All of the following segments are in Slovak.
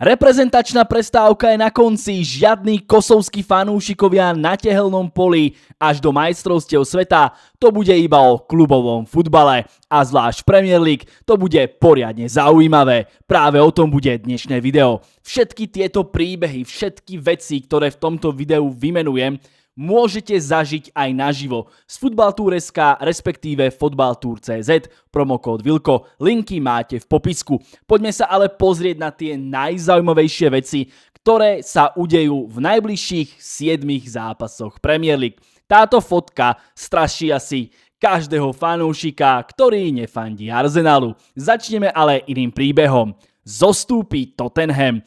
Reprezentačná prestávka je na konci, žiadni kosovskí fanúšikovia na tehelnom poli až do majstrovstiev sveta. To bude iba o klubovom futbale a zvlášť Premier League to bude poriadne zaujímavé. Práve o tom bude dnešné video. Všetky tieto príbehy, všetky veci, ktoré v tomto videu vymenujem, môžete zažiť aj naživo z Futbaltour.sk, respektíve Futbaltour.cz, promokód Vilko, linky máte v popisku. Poďme sa ale pozrieť na tie najzaujímavejšie veci, ktoré sa udejú v najbližších 7 zápasoch Premier League. Táto fotka straší asi každého fanúšika, ktorý nefandí Arsenalu. Začneme ale iným príbehom. Zostúpi Tottenham.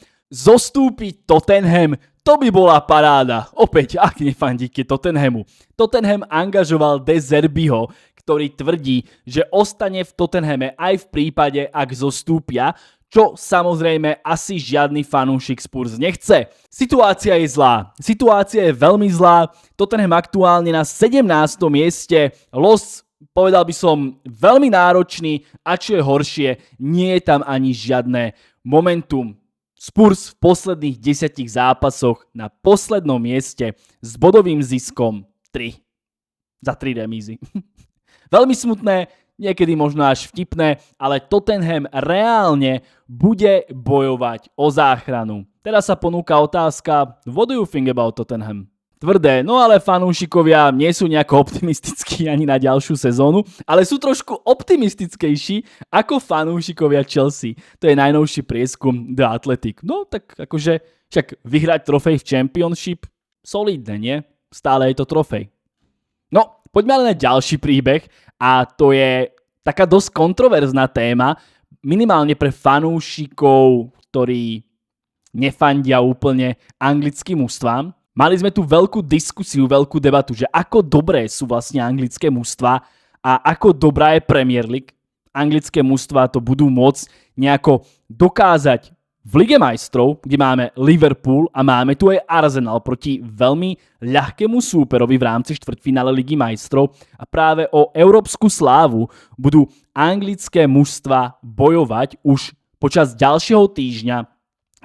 To by bola paráda. Opäť, ak nefandíte Tottenhamu. Tottenham angažoval De Zerbiho, ktorý tvrdí, že ostane v Tottenhame aj v prípade, ak zostúpia, čo samozrejme asi žiadny fanúšik Spurs nechce. Situácia je zlá. Situácia je veľmi zlá. Tottenham aktuálne na 17. mieste. Los, povedal by som, veľmi náročný a čo je horšie, nie je tam ani žiadne momentum. Spurs v posledných 10 zápasoch na poslednom mieste s bodovým ziskom 3. Za 3 remízy. Veľmi smutné, niekedy možno až vtipné, ale Tottenham reálne bude bojovať o záchranu. Teraz sa ponúka otázka, what do you think about Tottenham? Tvrdé, no ale fanúšikovia nie sú nejako optimistickí ani na ďalšiu sezónu, ale sú trošku optimistickejší ako fanúšikovia Chelsea. To je najnovší prieskum The Athletic. No tak akože však vyhrať trofej v Championship, solidné, nie? Stále je to trofej. No, poďme ale na ďalší príbeh a to je taká dosť kontroverzná téma, minimálne pre fanúšikov, ktorí nefandia úplne anglickým mužstvám. Mali sme tu veľkú diskusiu, veľkú debatu, že ako dobré sú vlastne anglické mužstvá a ako dobrá je Premier League. Anglické mužstvá to budú môcť nejako dokázať v Lige majstrov, kde máme Liverpool a máme tu aj Arsenal proti veľmi ľahkému súperovi v rámci štvrťfinále Ligy majstrov a práve o európsku slávu budú anglické mužstvá bojovať už počas ďalšieho týždňa.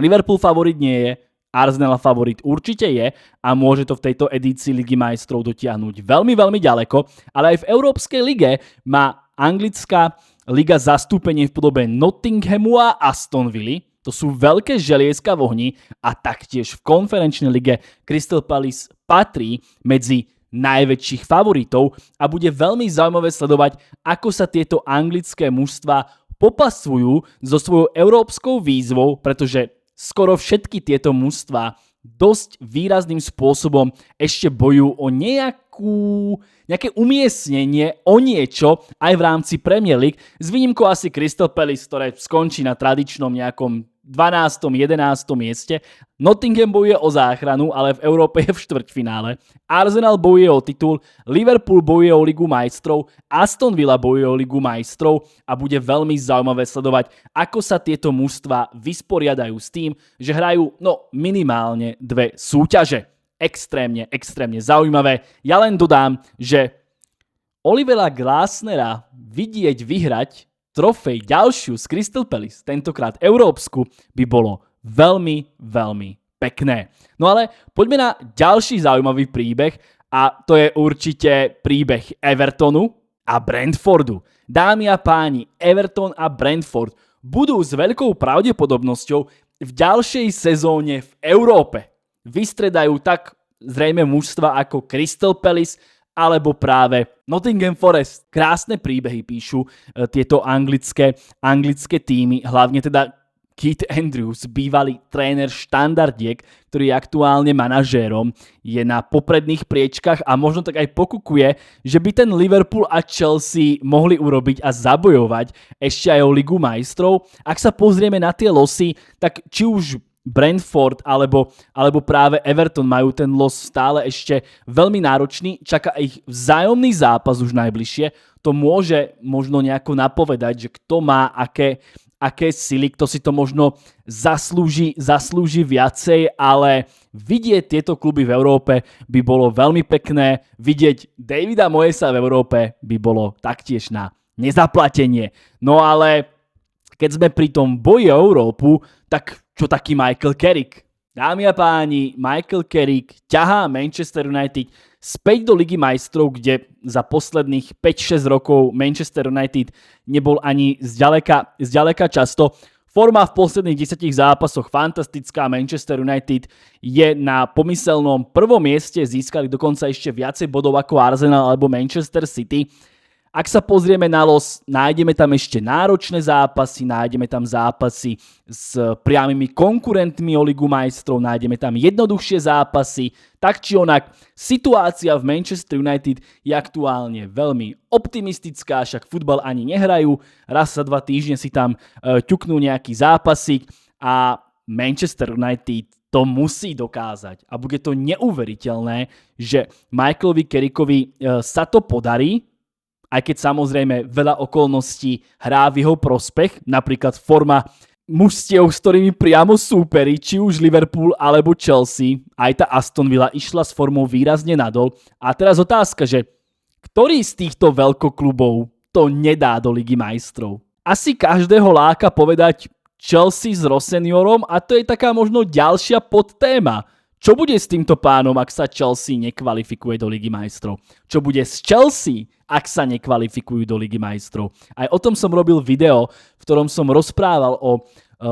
Liverpool favorit nie je, Arsenal favorit určite je a môže to v tejto edícii Ligy majstrov dotiahnuť veľmi, veľmi ďaleko, ale aj v Európskej lige má anglická liga zastúpenie v podobe Nottinghamu a Aston Villa. To sú veľké želieska v ohni a taktiež v konferenčnej lige Crystal Palace patrí medzi najväčších favoritov a bude veľmi zaujímavé sledovať, ako sa tieto anglické mužstvá popasujú so svojou európskou výzvou, pretože skoro všetky tieto mužstvá dosť výrazným spôsobom ešte bojujú o nejaké umiestnenie, o niečo aj v rámci Premier League, s výnimkou asi Crystal Palace, ktoré skončí na tradičnom nejakom 12. 11. mieste. Nottingham bojuje o záchranu, ale v Európe je v štvrťfinále. Arsenal bojuje o titul, Liverpool bojuje o Ligu majstrov, Aston Villa bojuje o Ligu majstrov a bude veľmi zaujímavé sledovať, ako sa tieto mužstvá vysporiadajú s tým, že hrajú minimálne 2 súťaže. Extrémne zaujímavé. Ja len dodám, že Olivera Glasnera vidieť vyhrať trofej ďalšiu z Crystal Palace, tentokrát európsku, by bolo veľmi, veľmi pekné. No ale poďme na ďalší zaujímavý príbeh a to je určite príbeh Evertonu a Brentfordu. Dámy a páni, Everton a Brentford budú s veľkou pravdepodobnosťou v ďalšej sezóne v Európe. Vystredajú tak zrejme mužstva ako Crystal Palace alebo práve Nottingham Forest. Krásne príbehy píšu tieto anglické týmy, hlavne teda Keith Andrews, bývalý tréner štandardiek, ktorý je aktuálne manažérom, je na popredných priečkach a možno tak aj pokukuje, že by ten Liverpool a Chelsea mohli urobiť a zabojovať ešte aj o Ligu majstrov. Ak sa pozrieme na tie losy, tak či už Brentford alebo práve Everton majú ten los stále ešte veľmi náročný, čaká ich vzájomný zápas už najbližšie. To môže možno nejako napovedať, že kto má aké sily, kto si to možno zaslúži viacej, ale vidieť tieto kluby v Európe by bolo veľmi pekné. Vidieť Davida Moyesa v Európe by bolo taktiež na nezaplatenie. No ale Keď sme pri tom boji o Európu, tak čo taký Michael Carrick? Dámy a páni, Michael Carrick ťahá Manchester United späť do Ligy majstrov, kde za posledných 5-6 rokov Manchester United nebol ani zďaleka často. Forma v posledných 10 zápasoch fantastická. Manchester United je na pomyselnom prvom mieste, získali dokonca ešte viacej bodov ako Arsenal alebo Manchester City. Ak sa pozrieme na los, nájdeme tam ešte náročné zápasy, nájdeme tam zápasy s priamými konkurentmi o Ligu majstrov, nájdeme tam jednoduchšie zápasy. Tak či onak, situácia v Manchester United je aktuálne veľmi optimistická, však futbal ani nehrajú, raz za 2 týždne si tam ťuknú nejaký zápasík a Manchester United to musí dokázať. A bude to neuveriteľné, že Michaelovi Carrickovi sa to podarí, aj keď samozrejme veľa okolností hrá v jeho prospech, napríklad forma mužstiev, s ktorými priamo súperi, či už Liverpool alebo Chelsea, aj tá Aston Villa išla s formou výrazne nadol. A teraz otázka, že ktorý z týchto veľkoklubov to nedá do Ligy majstrov? Asi každého láka povedať Chelsea s Roseniorom a to je taká možno ďalšia podtéma. Čo bude s týmto pánom, ak sa Chelsea nekvalifikuje do Ligy majstrov? Čo bude s Chelsea, ak sa nekvalifikujú do Ligy majstrov? Aj o tom som robil video, v ktorom som rozprával o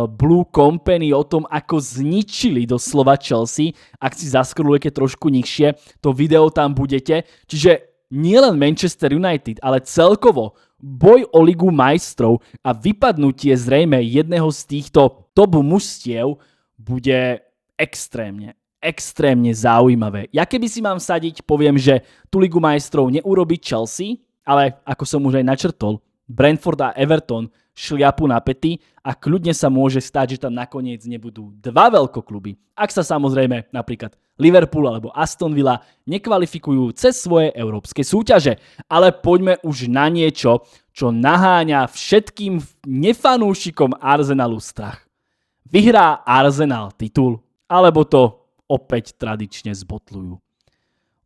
Blue Company, o tom, ako zničili doslova Chelsea. Ak si zaskrolujete trošku nižšie, to video tam budete. Čiže nielen Manchester United, ale celkovo boj o Ligu majstrov a vypadnutie zrejme jedného z týchto top mužstiev bude extrémne zaujímavé. Ja keby si mám sadiť, poviem, že tú Ligu majstrov neurobí Chelsea, ale ako som už aj načrtol, Brentford a Everton šliapu na pety a kľudne sa môže stať, že tam nakoniec nebudú 2 veľkokluby. Ak sa samozrejme napríklad Liverpool alebo Aston Villa nekvalifikujú cez svoje európske súťaže. Ale poďme už na niečo, čo naháňa všetkým nefanúšikom Arsenalu strach. Vyhrá Arsenal titul, alebo to opäť tradične zbotlujú.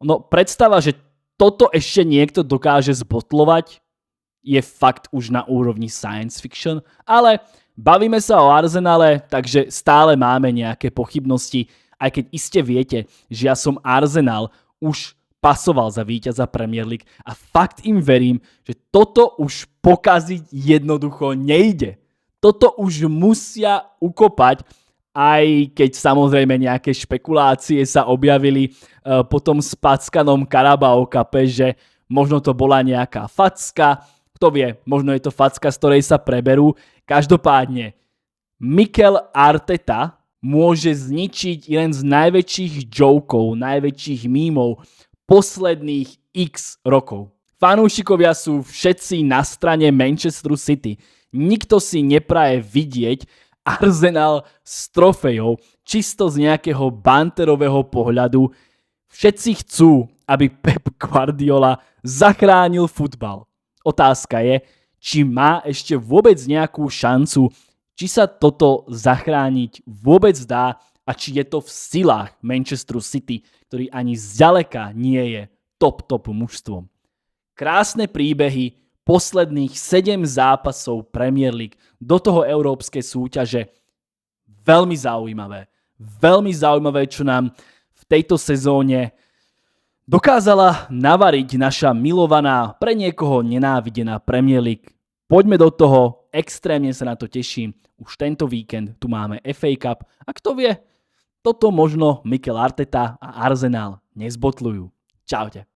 No predstava, že toto ešte niekto dokáže zbotlovať, je fakt už na úrovni science fiction, ale bavíme sa o Arsenale, takže stále máme nejaké pochybnosti, aj keď iste viete, že ja som Arsenal už pasoval za víťaza Premier League a fakt im verím, že toto už pokaziť jednoducho nejde. Toto už musia ukopať, aj keď samozrejme nejaké špekulácie sa objavili po tom spackanom Carabao Cupe, že možno to bola nejaká facka, kto vie, možno je to facka, z ktorej sa preberú. Každopádne, Mikel Arteta môže zničiť jeden z najväčších jokov, najväčších mímov posledných x rokov. Fanúšikovia sú všetci na strane Manchesteru City. Nikto si nepraje vidieť Arsenal s trofejou, čisto z nejakého banterového pohľadu. Všetci chcú, aby Pep Guardiola zachránil futbal. Otázka je, či má ešte vôbec nejakú šancu, či sa toto zachrániť vôbec dá a či je to v silách Manchesteru City, ktorý ani zďaleka nie je top mužstvom. Krásne príbehy, posledných 7 zápasov Premier League, do toho európskej súťaže. Veľmi zaujímavé, čo nám v tejto sezóne dokázala navariť naša milovaná, pre niekoho nenávidená Premier League. Poďme do toho, extrémne sa na to teším. Už tento víkend tu máme FA Cup a kto vie, toto možno Mikel Arteta a Arsenal nezbotľujú. Čaute.